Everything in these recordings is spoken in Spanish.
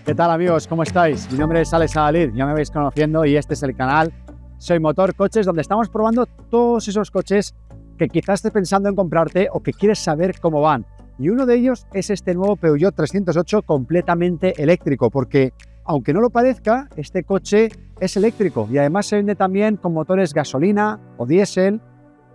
¿Qué tal, amigos? ¿Cómo estáis? Mi nombre es Alex Adalid, ya me vais conociendo y este es el canal Soy Motor Coches, donde estamos probando todos esos coches que quizás estés pensando en comprarte o que quieres saber cómo van. Y uno de ellos es este nuevo Peugeot 308 completamente eléctrico, porque aunque no lo parezca, este coche es eléctrico y además se vende también con motores gasolina o diésel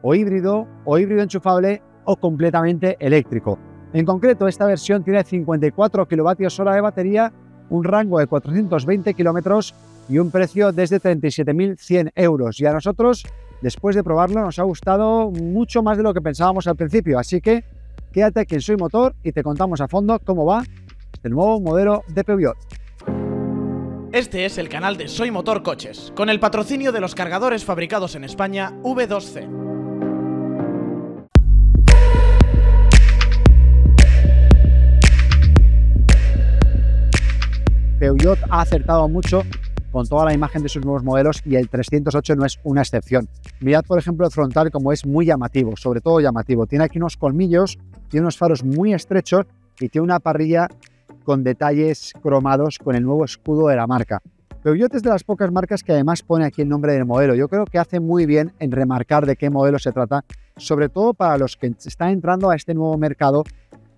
o híbrido enchufable o completamente eléctrico. En concreto, esta versión tiene 54 kWh de batería, un rango de 420 kilómetros y un precio desde 37.100 euros. Y a nosotros, después de probarlo, nos ha gustado mucho más de lo que pensábamos al principio. Así que quédate aquí en Soy Motor y te contamos a fondo cómo va el nuevo modelo de Peugeot. Este es el canal de Soy Motor Coches, con el patrocinio de los cargadores fabricados en España V2C. Peugeot ha acertado mucho con toda la imagen de sus nuevos modelos y el 308 no es una excepción. Mirad, por ejemplo, el frontal como es muy llamativo, sobre todo llamativo. Tiene aquí unos colmillos, tiene unos faros muy estrechos y tiene una parrilla con detalles cromados con el nuevo escudo de la marca. Peugeot es de las pocas marcas que además pone aquí el nombre del modelo. Yo creo que hace muy bien en remarcar de qué modelo se trata, sobre todo para los que están entrando a este nuevo mercado.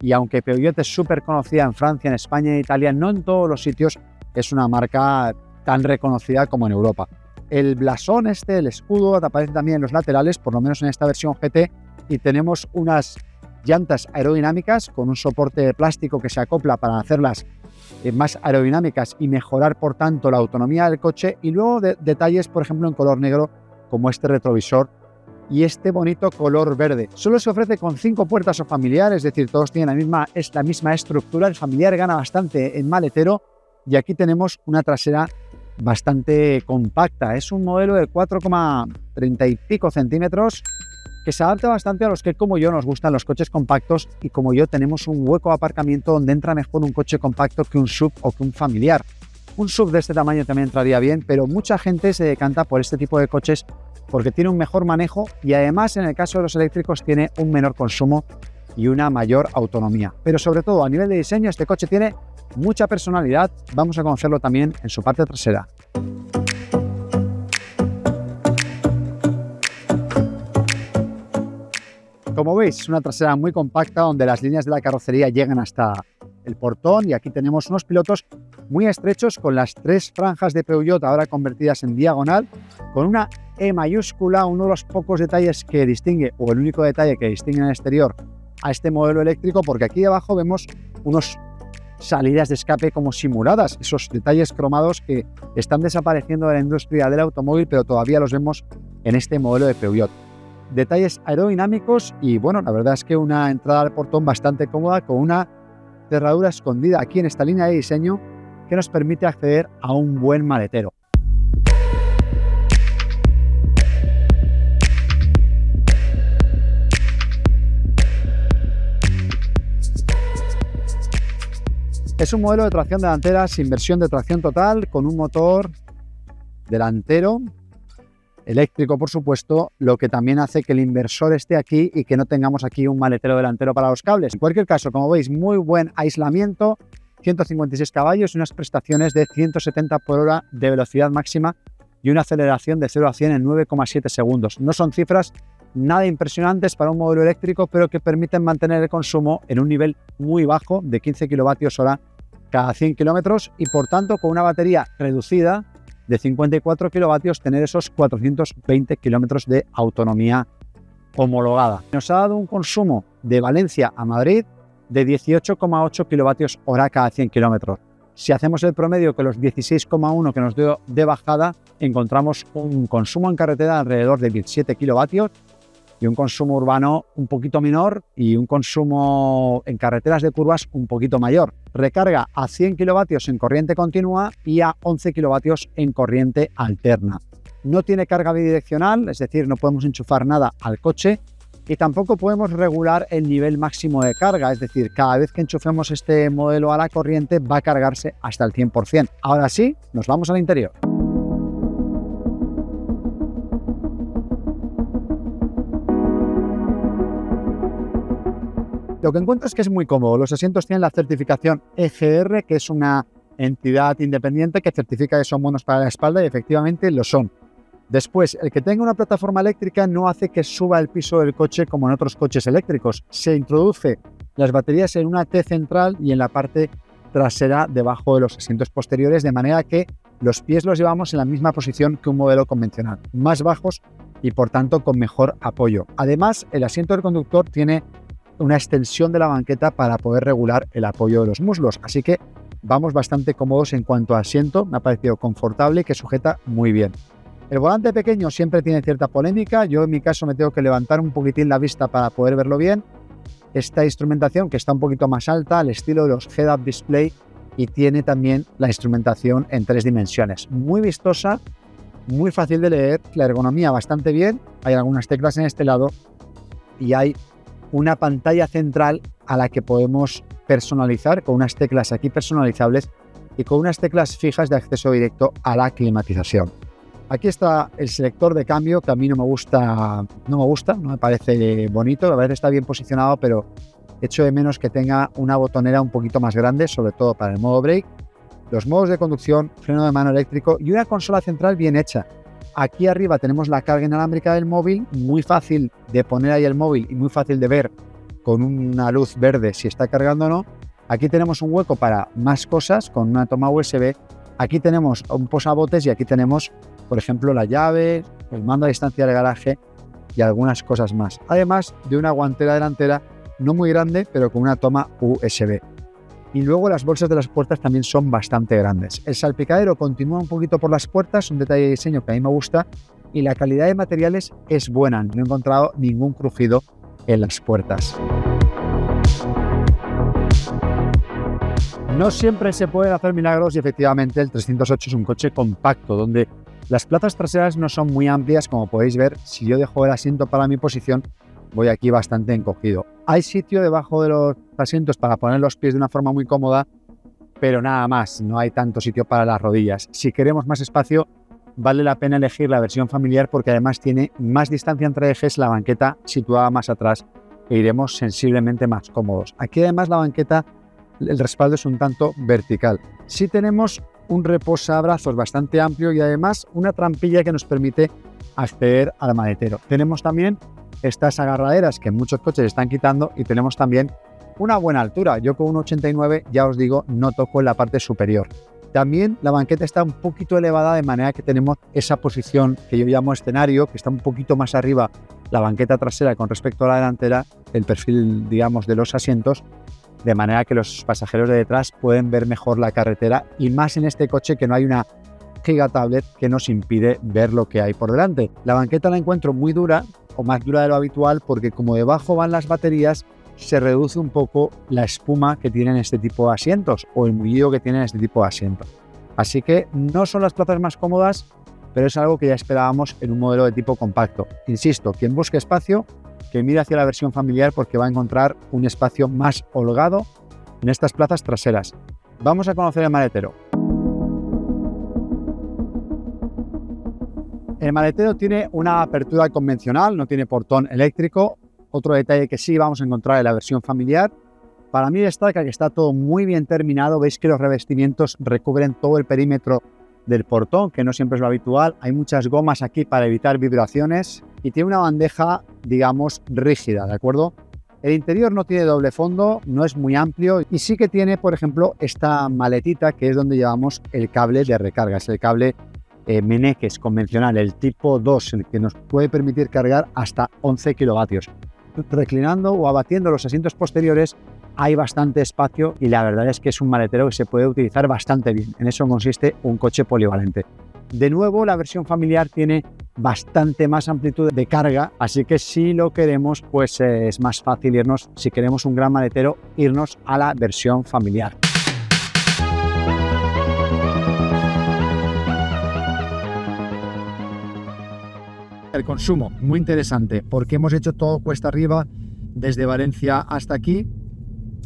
Y aunque Peugeot es súper conocida en Francia, en España e Italia, no en todos los sitios es una marca tan reconocida como en Europa. El blasón el escudo, aparece también en los laterales, por lo menos en esta versión GT, y tenemos unas llantas aerodinámicas con un soporte de plástico que se acopla para hacerlas más aerodinámicas y mejorar, por tanto, la autonomía del coche. Y luego detalles, por ejemplo, en color negro, como este retrovisor y este bonito color verde. Solo se ofrece con 5 puertas o familiar, es decir, todos tienen la misma estructura. El familiar gana bastante en maletero y aquí tenemos una trasera bastante compacta. Es un modelo de 4,30 y pico centímetros que se adapta bastante a los que, como yo, nos gustan los coches compactos y como yo tenemos un hueco de aparcamiento donde entra mejor un coche compacto que un SUV o que un familiar. Un SUV de este tamaño también entraría bien, pero mucha gente se decanta por este tipo de coches porque tiene un mejor manejo y además, en el caso de los eléctricos, tiene un menor consumo y una mayor autonomía. Pero sobre todo a nivel de diseño, este coche tiene mucha personalidad. Vamos a conocerlo también en su parte trasera. Como veis, es una trasera muy compacta donde las líneas de la carrocería llegan hasta el portón y aquí tenemos unos pilotos muy estrechos con las 3 franjas de Peugeot ahora convertidas en diagonal, con una E mayúscula, uno de los pocos detalles que distingue, o el único detalle que distingue en el exterior a este modelo eléctrico, porque aquí debajo vemos unos salidas de escape como simuladas, esos detalles cromados que están desapareciendo de la industria del automóvil, pero todavía los vemos en este modelo de Peugeot. Detalles aerodinámicos y bueno, la verdad es que una entrada al portón bastante cómoda con una cerradura escondida aquí en esta línea de diseño que nos permite acceder a un buen maletero. Es un modelo de tracción delantera sin versión de tracción total, con un motor delantero eléctrico, por supuesto, lo que también hace que el inversor esté aquí y que no tengamos aquí un maletero delantero para los cables. En cualquier caso, como veis, muy buen aislamiento, 156 caballos y unas prestaciones de 170 por hora de velocidad máxima y una aceleración de 0 a 100 en 9,7 segundos. No son cifras nada impresionantes para un modelo eléctrico, pero que permiten mantener el consumo en un nivel muy bajo de 15 kWh cada 100 kilómetros y, por tanto, con una batería reducida de 54 kilovatios, tener esos 420 kilómetros de autonomía homologada. Nos ha dado un consumo de Valencia a Madrid de 18,8 kilovatios hora cada 100 kilómetros. Si hacemos el promedio con los 16,1 que nos dio de bajada, encontramos un consumo en carretera alrededor de 17 kilovatios y un consumo urbano un poquito menor y un consumo en carreteras de curvas un poquito mayor. Recarga a 100 kilovatios en corriente continua y a 11 kilovatios en corriente alterna. No tiene carga bidireccional, es decir, no podemos enchufar nada al coche y tampoco podemos regular el nivel máximo de carga, es decir, cada vez que enchufemos este modelo a la corriente va a cargarse hasta el 100%. Ahora sí, nos vamos al interior. Lo que encuentro es que es muy cómodo. Los asientos tienen la certificación EGR, que es una entidad independiente que certifica que son buenos para la espalda y efectivamente lo son. Después, el que tenga una plataforma eléctrica no hace que suba el piso del coche como en otros coches eléctricos. Se introduce las baterías en una T central y en la parte trasera debajo de los asientos posteriores, de manera que los pies los llevamos en la misma posición que un modelo convencional, más bajos y por tanto con mejor apoyo. Además, el asiento del conductor tiene una extensión de la banqueta para poder regular el apoyo de los muslos, así que vamos bastante cómodos en cuanto a asiento, me ha parecido confortable y que sujeta muy bien. El volante pequeño siempre tiene cierta polémica, yo en mi caso me tengo que levantar un poquitín la vista para poder verlo bien. Esta instrumentación que está un poquito más alta, al estilo de los head-up display, y tiene también la instrumentación en 3 dimensiones. Muy vistosa, muy fácil de leer, la ergonomía bastante bien, hay algunas teclas en este lado y hay una pantalla central a la que podemos personalizar con unas teclas aquí personalizables y con unas teclas fijas de acceso directo a la climatización. Aquí está el selector de cambio, que a mí no me parece bonito, a veces está bien posicionado, pero echo de menos que tenga una botonera un poquito más grande, sobre todo para el modo brake, los modos de conducción, freno de mano eléctrico y una consola central bien hecha. Aquí arriba tenemos la carga inalámbrica del móvil, muy fácil de poner ahí el móvil y muy fácil de ver con una luz verde si está cargando o no. Aquí tenemos un hueco para más cosas con una toma USB. Aquí tenemos un posabotes y aquí tenemos, por ejemplo, la llave, el mando a distancia del garaje y algunas cosas más. Además de una guantera delantera no muy grande, pero con una toma USB. Y luego las bolsas de las puertas también son bastante grandes. El salpicadero continúa un poquito por las puertas, un detalle de diseño que a mí me gusta, y la calidad de materiales es buena. No he encontrado ningún crujido en las puertas. No siempre se pueden hacer milagros y efectivamente el 308 es un coche compacto, donde las plazas traseras no son muy amplias, como podéis ver. Si yo dejo el asiento para mi posición, voy aquí bastante encogido. Hay sitio debajo de los asientos para poner los pies de una forma muy cómoda, pero nada más, no hay tanto sitio para las rodillas. Si queremos más espacio, vale la pena elegir la versión familiar porque además tiene más distancia entre ejes, la banqueta situada más atrás e iremos sensiblemente más cómodos. Aquí además la banqueta, el respaldo es un tanto vertical. Sí tenemos un reposabrazos bastante amplio y además una trampilla que nos permite acceder al maletero. Tenemos también estas agarraderas que muchos coches están quitando y tenemos también una buena altura. Yo con un 89, ya os digo, no toco en la parte superior. También la banqueta está un poquito elevada de manera que tenemos esa posición que yo llamo escenario, que está un poquito más arriba la banqueta trasera con respecto a la delantera, el perfil, digamos, de los asientos, de manera que los pasajeros de detrás pueden ver mejor la carretera y más en este coche que no hay una giga tablet que nos impide ver lo que hay por delante. La banqueta la encuentro muy dura o más dura de lo habitual porque como debajo van las baterías se reduce un poco la espuma que tienen este tipo de asientos o el mullido que tienen este tipo de asientos. Así que no son las plazas más cómodas, pero es algo que ya esperábamos en un modelo de tipo compacto. Insisto, quien busque espacio, que mire hacia la versión familiar porque va a encontrar un espacio más holgado en estas plazas traseras. Vamos a conocer el maletero. El maletero tiene una apertura convencional, no tiene portón eléctrico. Otro detalle que sí vamos a encontrar en la versión familiar. Para mí destaca que está todo muy bien terminado. Veis que los revestimientos recubren todo el perímetro del portón, que no siempre es lo habitual. Hay muchas gomas aquí para evitar vibraciones y tiene una bandeja, digamos, rígida, ¿de acuerdo? El interior no tiene doble fondo, no es muy amplio y sí que tiene, por ejemplo, esta maletita que es donde llevamos el cable de recarga. Es el cable Meneques convencional, el tipo 2, el que nos puede permitir cargar hasta 11 kilovatios. Reclinando o abatiendo los asientos posteriores hay bastante espacio y la verdad es que es un maletero que se puede utilizar bastante bien. En eso consiste un coche polivalente. De nuevo, la versión familiar tiene bastante más amplitud de carga, así que si lo queremos, pues es más fácil irnos, si queremos un gran maletero, irnos a la versión familiar. El consumo, muy interesante, porque hemos hecho todo cuesta arriba, desde Valencia hasta aquí.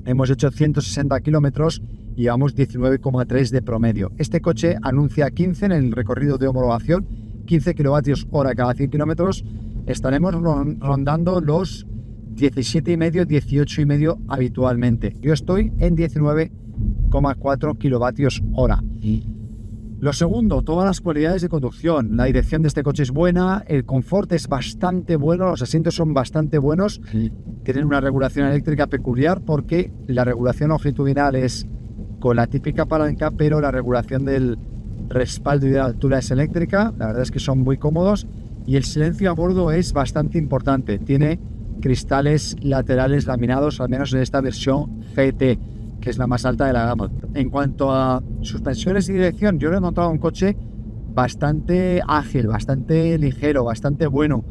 Hemos hecho 160 kilómetros y llevamos 19,3 de promedio. Este coche anuncia 15 en el recorrido de homologación, 15 kilovatios hora cada 100 kilómetros. Estaremos rondando los 17,5, 18,5 habitualmente. Yo estoy en 19 3,4 kilovatios hora. Lo segundo, todas las cualidades de conducción. La dirección de este coche es buena, el confort es bastante bueno, los asientos son bastante buenos. Tienen una regulación eléctrica peculiar porque la regulación longitudinal es con la típica palanca, pero la regulación del respaldo y de la altura es eléctrica. La verdad es que son muy cómodos y el silencio a bordo es bastante importante. Tiene cristales laterales laminados, al menos en esta versión GT, que es la más alta de la gama. En cuanto a suspensiones y dirección, yo he notado un coche bastante ágil, bastante ligero, bastante bueno.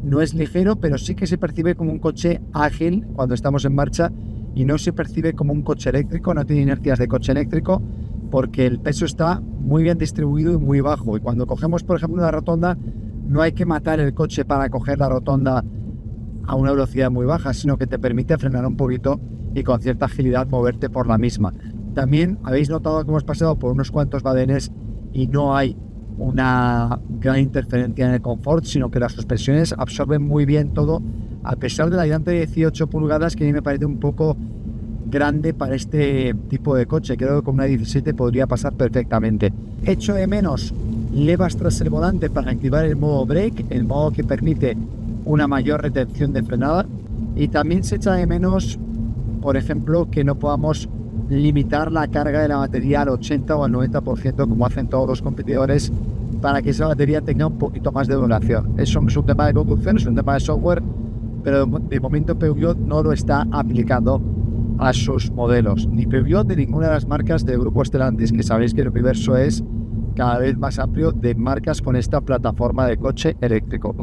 No es ligero, pero sí que se percibe como un coche ágil cuando estamos en marcha y no se percibe como un coche eléctrico, no tiene inercias de coche eléctrico porque el peso está muy bien distribuido y muy bajo. Y cuando cogemos, por ejemplo, una rotonda, no hay que matar el coche para coger la rotonda a una velocidad muy baja, sino que te permite frenar un poquito y con cierta agilidad moverte por la misma. También habéis notado que hemos pasado por unos cuantos badenes y no hay una gran interferencia en el confort, sino que las suspensiones absorben muy bien todo, a pesar de la llanta de 18 pulgadas que a mí me parece un poco grande para este tipo de coche. Creo que con una 17 podría pasar perfectamente. Echo de menos levas tras el volante para activar el modo brake, el modo que permite una mayor retención de frenada, y también se echa de menos, por ejemplo, que no podamos limitar la carga de la batería al 80 o al 90% como hacen todos los competidores para que esa batería tenga un poquito más de duración. Eso es un tema de conducción, es un tema de software, pero de momento Peugeot no lo está aplicando a sus modelos, ni Peugeot ni ninguna de las marcas del grupo Stellantis, que sabéis que el universo es cada vez más amplio de marcas con esta plataforma de coche eléctrico.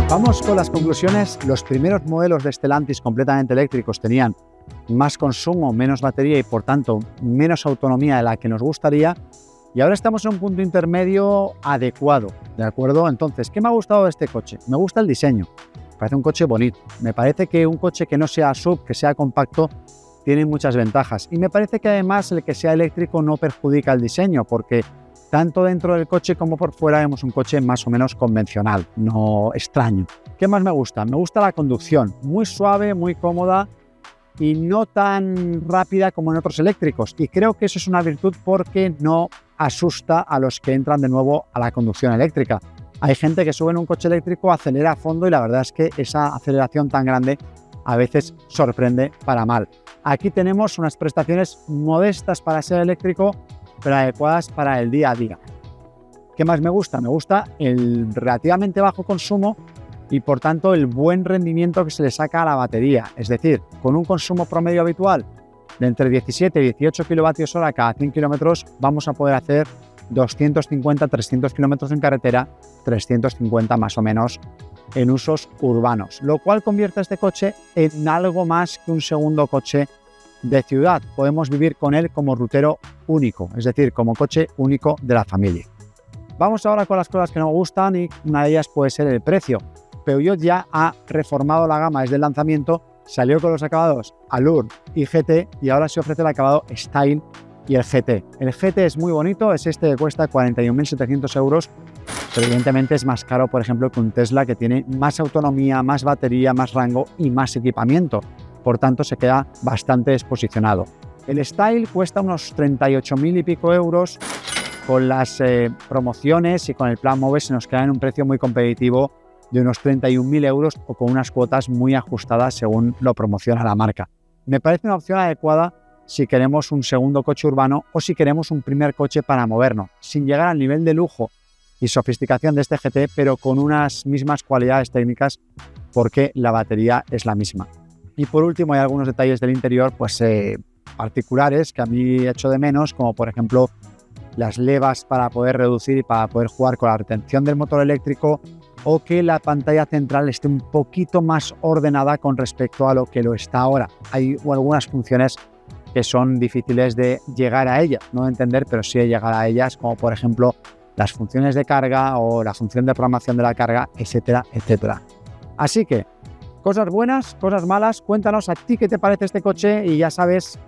Vamos con las conclusiones. Los primeros modelos de Stellantis completamente eléctricos tenían más consumo, menos batería y por tanto menos autonomía de la que nos gustaría, y ahora estamos en un punto intermedio adecuado, ¿de acuerdo? Entonces, ¿qué me ha gustado de este coche? Me gusta el diseño, me parece un coche bonito, me parece que un coche que no sea sub, que sea compacto, tiene muchas ventajas, y me parece que además el que sea eléctrico no perjudica el diseño, porque tanto dentro del coche como por fuera vemos un coche más o menos convencional, no extraño. ¿Qué más me gusta? Me gusta la conducción, muy suave, muy cómoda y no tan rápida como en otros eléctricos. Y creo que eso es una virtud porque no asusta a los que entran de nuevo a la conducción eléctrica. Hay gente que sube en un coche eléctrico, acelera a fondo y la verdad es que esa aceleración tan grande a veces sorprende para mal. Aquí tenemos unas prestaciones modestas para ser eléctrico, pero adecuadas para el día a día. ¿Qué más me gusta? Me gusta el relativamente bajo consumo y por tanto el buen rendimiento que se le saca a la batería. Es decir, con un consumo promedio habitual de entre 17 y 18 kilovatios hora cada 100 kilómetros vamos a poder hacer 250-300 kilómetros en carretera, 350 más o menos en usos urbanos, lo cual convierte a este coche en algo más que un segundo coche de ciudad. Podemos vivir con él como rutero único, es decir, como coche único de la familia. Vamos ahora con las cosas que nos gustan y una de ellas puede ser el precio. Peugeot ya ha reformado la gama desde el lanzamiento, salió con los acabados Allure y GT y ahora se ofrece el acabado Style y el GT. El GT es muy bonito, es este que cuesta 41.700 euros, pero evidentemente es más caro, por ejemplo, que un Tesla que tiene más autonomía, más batería, más rango y más equipamiento. Por tanto, se queda bastante desposicionado. El Style cuesta unos 38.000 y pico euros. Con las promociones y con el plan MOVE se nos queda en un precio muy competitivo de unos 31.000 euros o con unas cuotas muy ajustadas según lo promociona la marca. Me parece una opción adecuada si queremos un segundo coche urbano o si queremos un primer coche para movernos, sin llegar al nivel de lujo y sofisticación de este GT, pero con unas mismas cualidades técnicas porque la batería es la misma. Y por último hay algunos detalles del interior pues particulares que a mí echo de menos, como por ejemplo las levas para poder reducir y para poder jugar con la retención del motor eléctrico, o que la pantalla central esté un poquito más ordenada con respecto a lo que lo está ahora. Hay algunas funciones que son difíciles de llegar a ellas, no de entender, pero sí de llegar a ellas, como por ejemplo las funciones de carga o la función de programación de la carga, etcétera, etcétera. Así que, cosas buenas, cosas malas, cuéntanos a ti qué te parece este coche y ya sabes,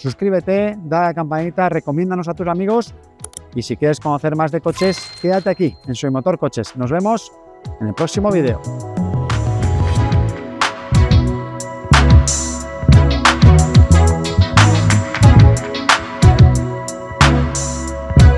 suscríbete, dale a la campanita, recomiéndanos a tus amigos y si quieres conocer más de coches, quédate aquí en Soy Motor Coches. Nos vemos en el próximo vídeo.